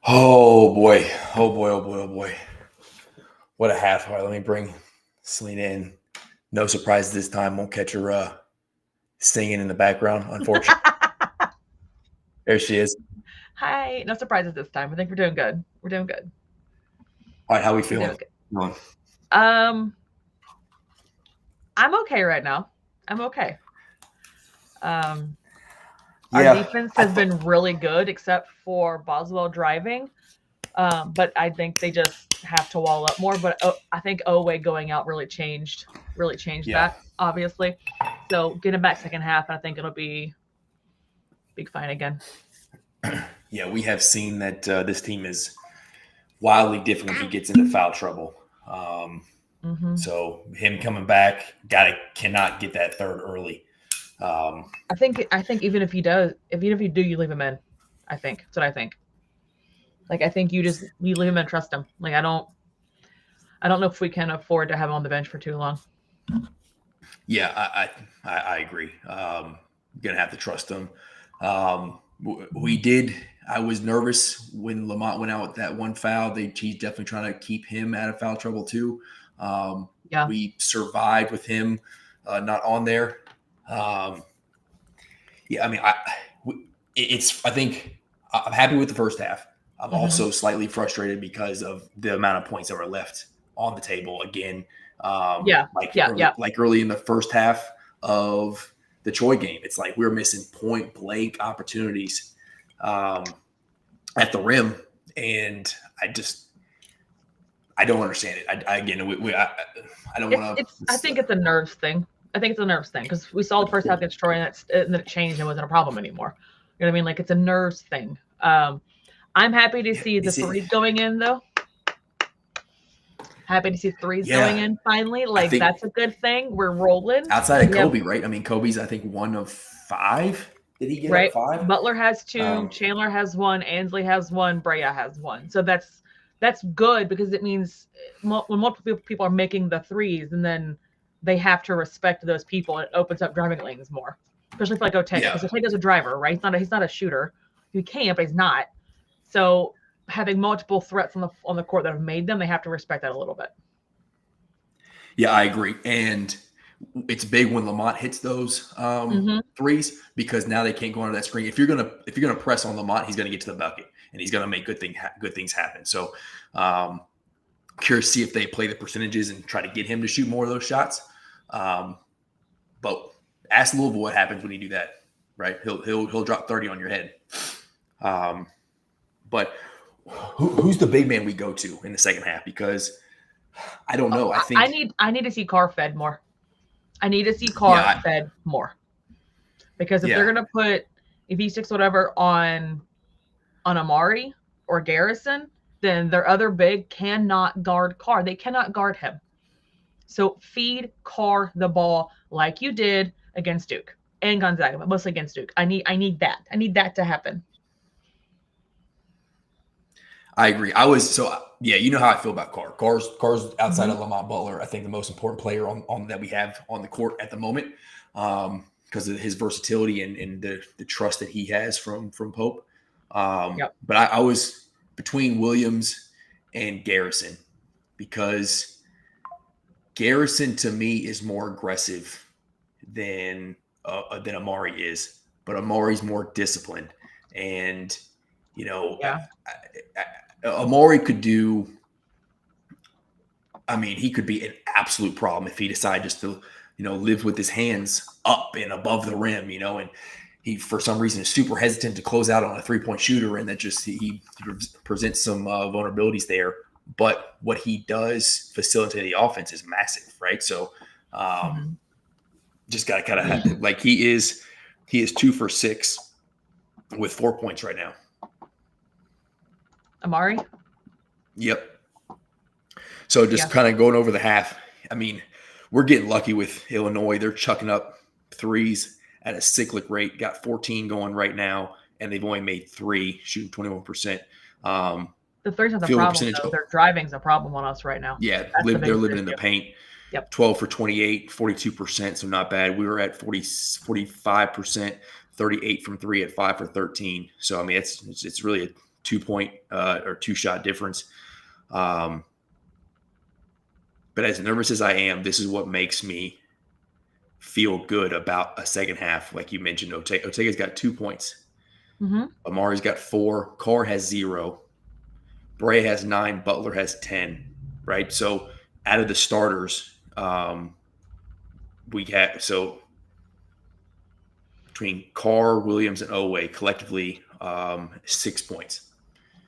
Oh boy. Oh boy. Oh boy. Oh boy. What a half. All right, let me bring Selena in. No surprise this time. Won't catch her singing in the background, unfortunately. There she is. Hi. No surprises this time. I think we're doing good. We're doing good. All right, how we We're feeling? doing good. Going. Um, I'm okay right now. I'm okay. Um, our Yeah, defense I has thought. been really good except for Boswell driving. But I think they just have to wall up more. But I think Owe going out really changed Yeah, that, obviously. So getting back second half, I think it'll be big fine again. yeah, we have seen that this team is wildly different when he gets into foul trouble. Um, hmm so him coming back, cannot get that third early. Um, I think even if he does, if you do, you leave him in. I think that's what I think. Like I think you leave him and trust him. Like I don't know if we can afford to have him on the bench for too long. yeah, I agree. Gonna have to trust him. We did. I was nervous when Lamont went out with that one foul. He's definitely trying to keep him out of foul trouble too. Um, Yeah. we survived with him not on there. Um, yeah, I mean, it's. I think I'm happy with the first half. I'm hmm also slightly frustrated because of the amount of points that were left on the table again. Yeah. Yeah. Yeah. Like early in the first half of the Troy game, it's like we were missing point blank opportunities at the rim, and I don't understand it. I don't want I think it's a nerves thing. I think it's a nerves thing because we saw the first half against Troy and then it changed and wasn't a problem anymore. You know what I mean? Like it's a nerves thing. I'm happy to to. see the Is it? threes going in though. Happy to see threes Yeah, going in finally. I Like think that's a good thing. We're rolling. outside of We have Kobe, right? I mean, Kobe's I think one of five. Did he get up right. five? Butler has two. Um, Chandler has one. Ansley has one. Brea has one. So that's good because it means when multiple people are making the threes, and then they have to respect those people. It opens up driving lanes more, especially for like Otega yeah, because Otega's a driver, right? He's not a shooter. He can't, but he's not. So having multiple threats on the court that have made them, they have to respect that a little bit. yeah, I agree. And it's big when Lamont hits those hmm threes because now they can't go under that screen. If you're gonna press on Lamont, he's gonna get to the bucket and he's gonna make good things happen. So curious to see if they play the percentages and try to get him to shoot more of those shots. Um, but ask Louisville what happens when you do that. Right? He'll drop 30 on your head. Um, but who's the big man we go to in the second half? Because I don't know. I I think need I need to see Carr fed more. I need to see yeah, Carr fed more because if they're yeah, gonna put if he sticks whatever on Amari or Garrison, then their other big cannot guard Carr. They cannot guard him. So feed Carr the ball like you did against Duke and Gonzaga, but mostly against Duke. I need that. I need that to happen. I agree. I was so yeah. You know how I feel about Carr. Carr's outside Mm-hmm. of Lamont Butler. I think the most important player on that we have on the court at the moment because of his versatility and the trust that he has from Pope. Yep. But I was between Williams and Garrison because Garrison to me is more aggressive than Amari is, but Amari's more disciplined, and you know, Yeah. Amari could do. I mean, he could be an absolute problem if he decided just to, live with his hands up and above the rim, and he for some reason is super hesitant to close out on a 3-point shooter, and that just he presents some vulnerabilities there. But what he does facilitate the offense is massive, right? So Mm-hmm. just got to kind of like he is 2 for 6 with 4 points right now. Amari. Yep. So Yeah. just kind of going over the half. I mean, we're getting lucky with Illinois. They're chucking up threes at a cyclic rate. Got 14 going right now, and they've only made 3, shooting 21%. The three's not the Field goal problem percentage. though. Their driving's a problem on us right now. Yeah, That's the they're biggest living in the issue. paint. Yep. 12 for 28, 42%, so not bad. We were at 45%, 38 from 3 at 5 for 13. So I mean, it's really 2-point or 2-shot difference. But as nervous as I am, this is what makes me feel good about a second half. Like you mentioned, Ortega's got 2 points. Mm-hmm. Amari's got 4. Carr has 0. Brea has 9. Butler has 10. Right. So out of the starters, we had between Carr, Williams, and Oweh collectively 6 points.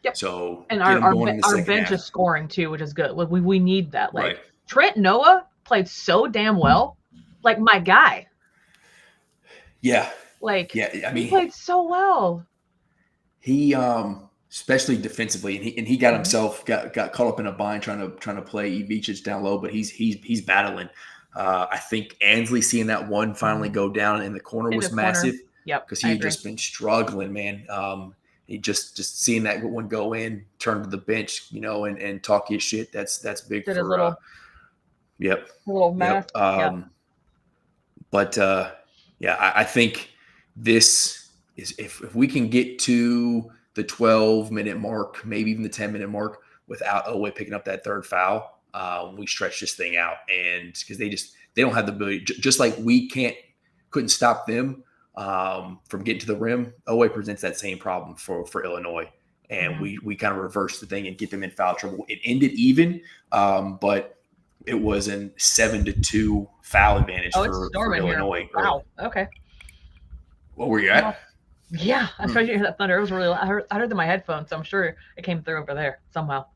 Yep. So and our bench is scoring too, which is good. We need that. Like right. Trent Noah played so damn well. Like my guy. Yeah. Like yeah. I mean, he played so well. He especially defensively, and he got himself got caught up in a bind trying to play Ivica down low, but he's battling. I think Ansley seeing that one finally go down in the corner was massive. Yep, because he had just been struggling, man. He just seeing that one go in, turn to the bench, and talk his shit. That's big Did for. A little math. But I think this is if we can get to the 12-minute mark, maybe even the 10-minute mark, without Oweh picking up that third foul, we stretch this thing out. And because they don't have the ability, just like we couldn't stop them from getting to the rim. Oweh presents that same problem for Illinois, and we kind of reverse the thing and get them in foul trouble. It ended even, but it was a 7-2 foul advantage for Illinois. Wow. Okay. What were you at? Yeah, I tried to hear that thunder. It was really loud. I heard it in my headphones, so I'm sure it came through over there somehow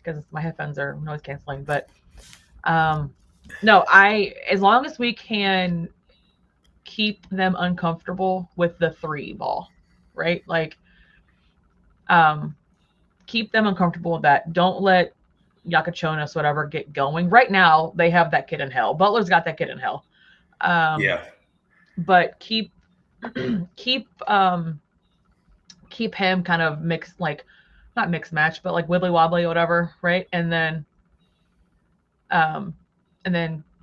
because my headphones are noise canceling. But no, as long as we can keep them uncomfortable with the 3 ball, right? Like, keep them uncomfortable with that. Don't let Yakachonis, whatever, get going. Right now, they have that kid in hell. Butler's got that kid in hell. But keep him kind of mixed, like not mixed match, but like wibbly wobbly or whatever, right? And then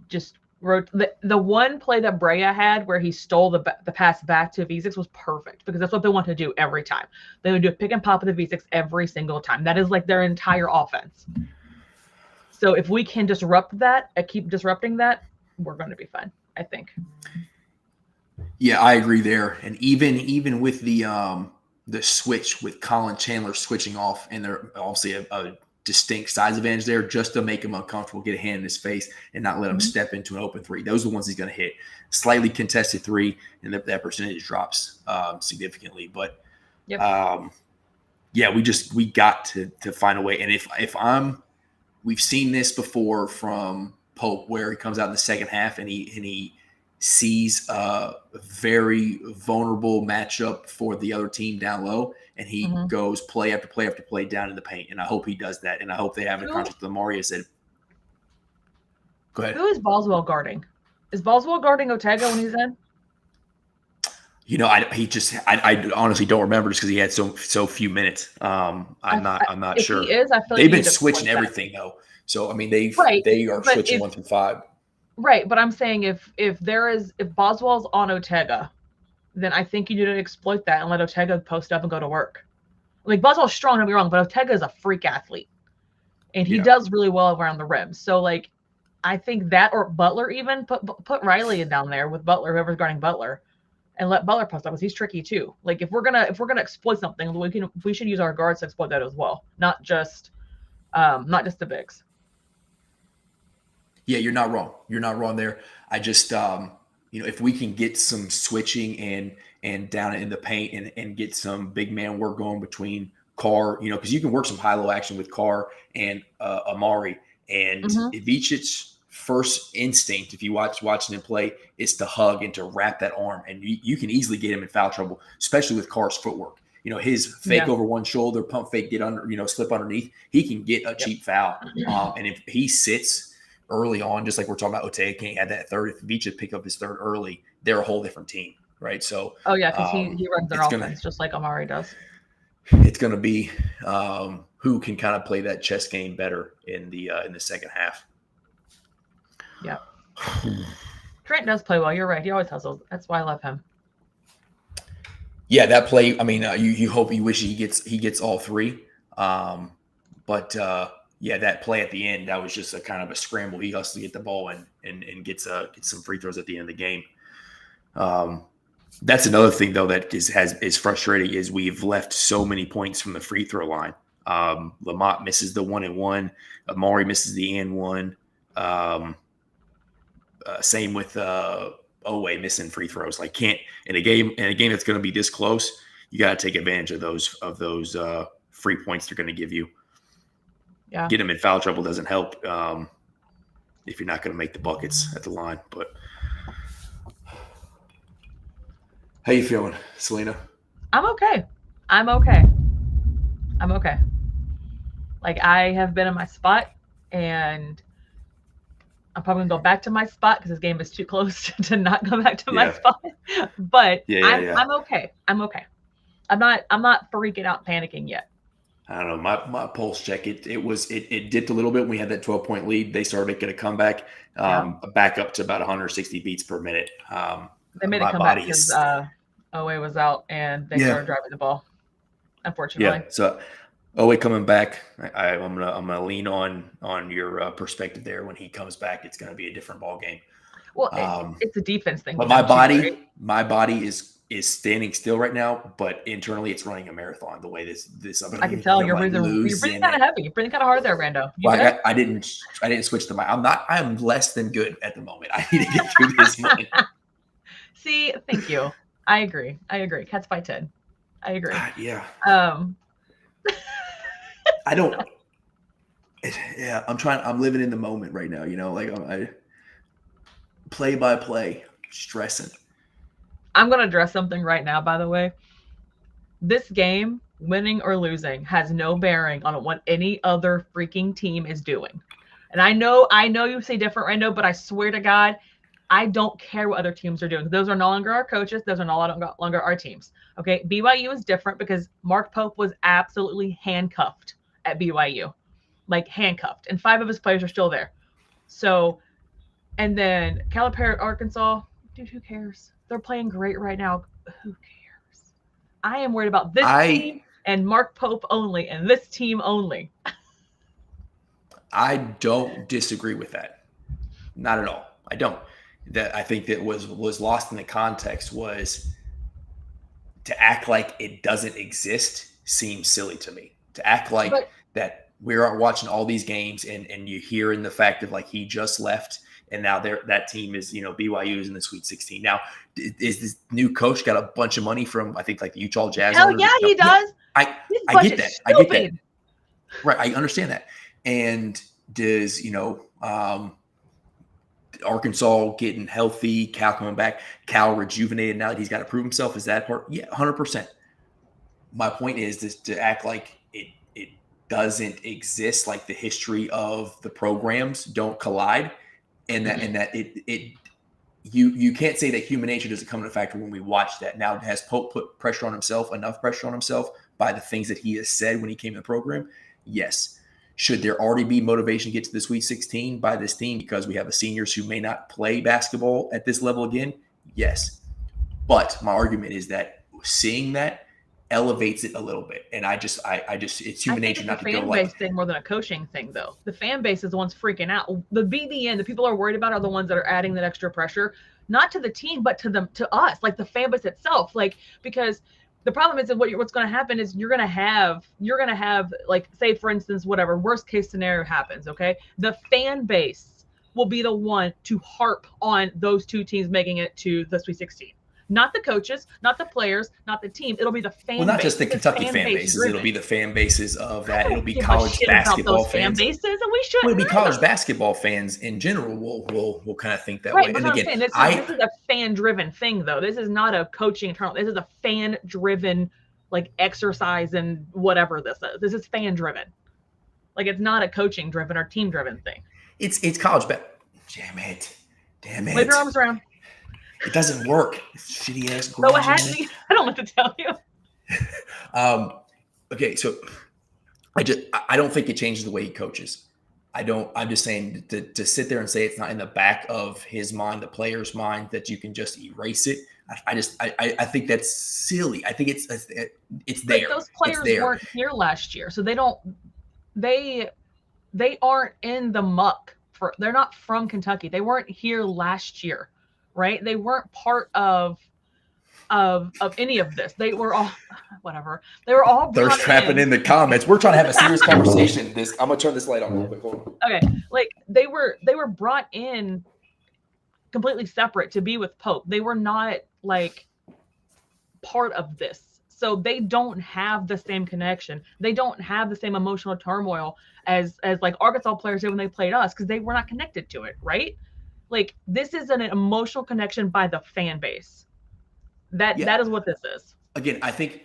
just wrote the one play that Brea had where he stole the pass back to V6 was perfect because that's what they want to do every time. They would do a pick and pop with the V6 every single time. That is like their entire offense. So if we can disrupt that and keep disrupting that, we're going to be fine, I think. Yeah, I agree there. And even with the switch with Colin Chandler switching off, and they're obviously a distinct size advantage there, just to make him uncomfortable, get a hand in his face, and not let him step into an open 3. Those are the ones he's going to hit. Slightly contested 3, and that percentage drops significantly. But we got to find a way. And if we've seen this before from Pope, where he comes out in the second half and he sees a very vulnerable matchup for the other team down low, and he goes play after play after play down in the paint. And I hope he does that. And I hope they have a contract with Amari said. Go ahead. Who is Boswell guarding? Is Boswell guarding Ortega when he's in? I honestly don't remember just because he had so few minutes. I'm not sure. He is, I feel they've been switching everything though. So I mean they are switching 1 through 5. Right, but I'm saying if Boswell's on Ortega, then I think you need to exploit that and let Ortega post up and go to work. Like Boswell's strong, don't be wrong, but Ortega is a freak athlete, and he does really well around the rim. So like, I think that or Butler even put Riley in down there with Butler, whoever's guarding Butler, and let Butler post up because he's tricky too. Like if we're gonna exploit something, we should use our guards to exploit that as well, not just the bigs. Yeah, you're not wrong. You're not wrong there. I just, if we can get some switching and down in the paint and get some big man work going between Carr, because you can work some high-low action with Carr and Amari. And Ivicic's first instinct, if you watching him play, is to hug and to wrap that arm. And you can easily get him in foul trouble, especially with Carr's footwork. His fake over one shoulder, pump fake, get under, slip underneath. He can get a cheap foul. And if he sits early on, just like we're talking about, Ortega can't add that third. If Ivica pick up his third early, they're a whole different team, right? So, because he runs their offense just like Amari does. It's going to be who can kind of play that chess game better in the second half. Yeah, Trent does play well. You're right. He always hustles. That's why I love him. Yeah, that play. I mean, you hope, you wish he gets all three. But yeah, that play at the end, that was just a kind of a scramble. He has to get the ball and gets some free throws at the end of the game. That's another thing though that is frustrating is we've left so many points from the free throw line. Lamont misses the 1-and-1. Amari misses the and one. Same with Owe missing free throws. Like, can't in a game that's going to be this close, you got to take advantage of those free points they're going to give you. Yeah, Get them in foul trouble doesn't help if you're not going to make the buckets at the line. But how you feeling, Selena? I'm okay. Like, I have been in my spot, and I'm probably gonna go back to my spot because this game is too close to not go back to my spot. But I'm okay. I'm not freaking out, panicking yet. I don't know. My pulse check, it dipped a little bit when we had that 12-point lead. They started making a comeback, back up to about 160 beats per minute. They made a comeback because Owe was out and they started driving the ball, unfortunately. Yeah. So Owe coming back, I'm gonna lean on your perspective there. When he comes back, it's gonna be a different ball game. Well, it's a defense thing. But my body is standing still right now, but internally it's running a marathon. The way this I can tell you're breathing kind of heavy. You're breathing kind of hard there, Rando. Well, I didn't switch the mic. I am less than good at the moment. I need to get through this moment. See, thank you. I agree. Cats by 10. I agree. Yeah. I don't. Yeah, I'm living in the moment right now. Like I play by play, stressing. I'm going to address something right now, by the way. This game, winning or losing, has no bearing on what any other freaking team is doing. And I know you say different, Rando, but I swear to God, I don't care what other teams are doing. Those are no longer our coaches. Those are no longer our teams. Okay, BYU is different because Mark Pope was absolutely handcuffed at BYU. Like, handcuffed. And 5 of his players are still there. So, and then Calipari, Arkansas, dude, who cares? They're playing great right now. Who cares? I am worried about this team and Mark Pope only, and this team only. I don't disagree with that. Not at all. I don't. That I think that was lost in the context was to act like it doesn't exist seems silly to me. To act like that we're watching all these games and you hear in the fact of like he just left and now that team is, BYU is in the Sweet 16. Now, is this new coach got a bunch of money from, I think, like the Utah Jazz? Hell yeah, he does. I get that. I get that. Right. I understand that. And does, Arkansas getting healthy, Cal coming back, Cal rejuvenated now that he's got to prove himself? Is that part? Yeah, 100%. My point is to act like it doesn't exist, like the history of the programs don't collide, and that you can't say that human nature doesn't come into factor when we watch that. Now, has Pope put enough pressure on himself by the things that he has said when he came to the program? Yes. Should there already be motivation to get to the Sweet 16 by this team because we have seniors who may not play basketball at this level again? Yes. But my argument is that seeing that elevates it a little bit. And I just it's human nature not to go like. It's a fan base thing more than a coaching thing, though. The fan base is the ones freaking out. The BDN, the people are worried about are the ones that are adding that extra pressure, not to the team, but to us, like the fan base itself. Like, because the problem is that what's going to happen is you're going to have like, say for instance, whatever worst case scenario happens. Okay. The fan base will be the one to harp on those two teams making it to the Sweet 16. Not the coaches, not the players, not the team. It'll be the fan base. Well, not just the Kentucky fan bases. It'll be the fan bases of that. It'll be college basketball fans. Fan bases, and we should. It'll be college basketball fans in general. Will kind of think that way. And again, this is a fan-driven thing, though. This is not a coaching internal. This is a fan-driven, like, exercise and whatever this is. This is fan-driven. Like, it's not a coaching-driven or team-driven thing. It's college Damn it. Wave your arms around. It doesn't work. Shitty ass. So it has to. I don't know what to tell you. Okay, so I don't think it changes the way he coaches. I'm just saying to sit there and say it's not in the back of his mind, the player's mind, that you can just erase it. I think that's silly. I think it's there. Like those players weren't here last year, so they aren't in the muck. They're not from Kentucky. They weren't here last year, right? They weren't part of any of this. They were all whatever. They were all thirst trapping in the comments. We're trying to have a serious conversation. I'm gonna turn this light on real quick. Hold on. Okay, like they were brought in completely separate to be with Pope. They were not like part of this. So they don't have the same connection. They don't have the same emotional turmoil as like Arkansas players did when they played us, because they were not connected to it, right? Like this is an emotional connection by the fan base. That is what this is. Again, I think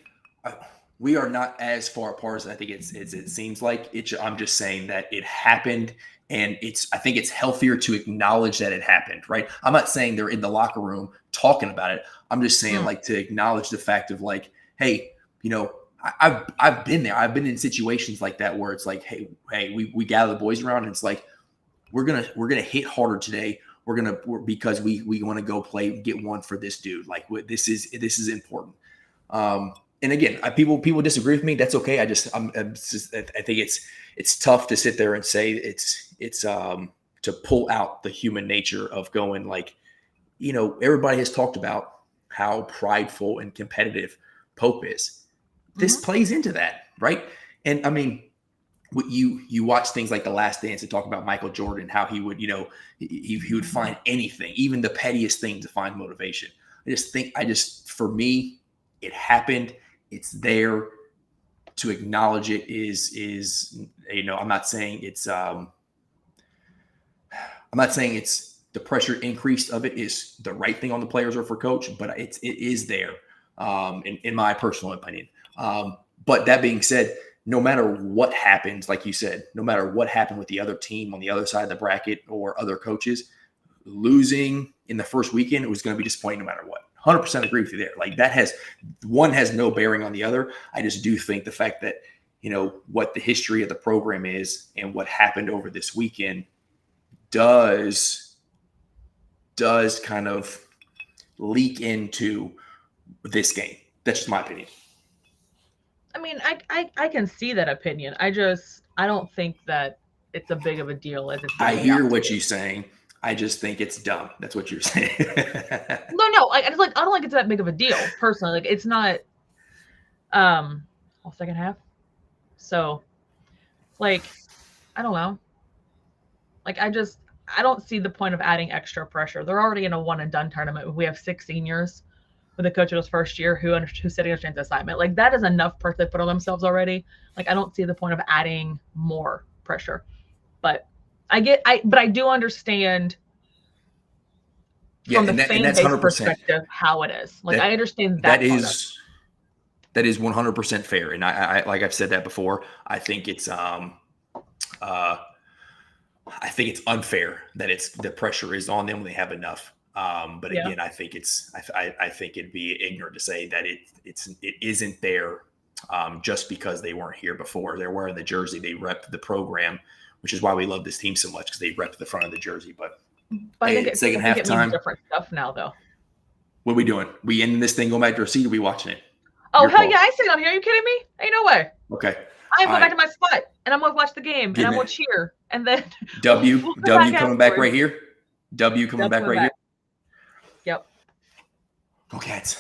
we are not as far apart as I think it seems like. I'm just saying that it happened, and I think it's healthier to acknowledge that it happened, right? I'm not saying they're in the locker room talking about it. I'm just saying like to acknowledge the fact of like, hey, you know, I've been there. I've been in situations like that where it's like, hey, we gather the boys around and it's like, we're gonna hit harder today. Because we want to go play and get one for this dude. Like this is important. And again, people disagree with me. That's okay. I think it's tough to sit there and say it's to pull out the human nature of going like, you know, everybody has talked about how prideful and competitive Pope is. This plays into that, right? And I mean, you watch things like The Last Dance and talk about Michael Jordan, how he would, you know, he would find anything, even the pettiest thing, to find motivation. For me, it happened. It's there. To acknowledge it is, you know, I'm not saying it's the pressure increased of it is the right thing on the players or for coach, but it is there, in my personal opinion. But that being said, no matter what happens, like you said, no matter what happened with the other team on the other side of the bracket or other coaches, losing in the first weekend, it was going to be disappointing no matter what. 100% agree with you there. Like one has no bearing on the other. I just do think the fact that, you know, what the history of the program is and what happened over this weekend does kind of leak into this game. That's just my opinion. I mean, I can see that opinion. I don't think that it's a big of a deal as it's. I hear what you're saying. I just think it's dumb. That's what you're saying. No. I don't think it's that big of a deal personally. Like it's not. Second half. So, like, I don't know. Like I don't see the point of adding extra pressure. They're already in a one and done tournament. We have 6 seniors. With the coach in his first year who sitting understands the assignment. Like that is enough pressure they put on themselves already. Like I don't see the point of adding more pressure. But I do understand from the fan base perspective how it is. Like I understand that is 100% fair. And I like I've said that before. I think it's unfair that the pressure is on them when they have enough. But again, I think it'd be ignorant to say that it isn't there just because they weren't here before. They're wearing the jersey. They rep the program, which is why we love this team so much, because they rep the front of the jersey. But I think second half time, different stuff now though. What are we doing? We ending this thing, going back to our seat, or are we watching it? Oh, hell yeah, I sit on here. Are you kidding me? Ain't no way. Okay. I'm going back to my spot and I'm gonna watch the game and I'm gonna cheer. And then W coming back right here. W coming back right here. Yep. Go Cats.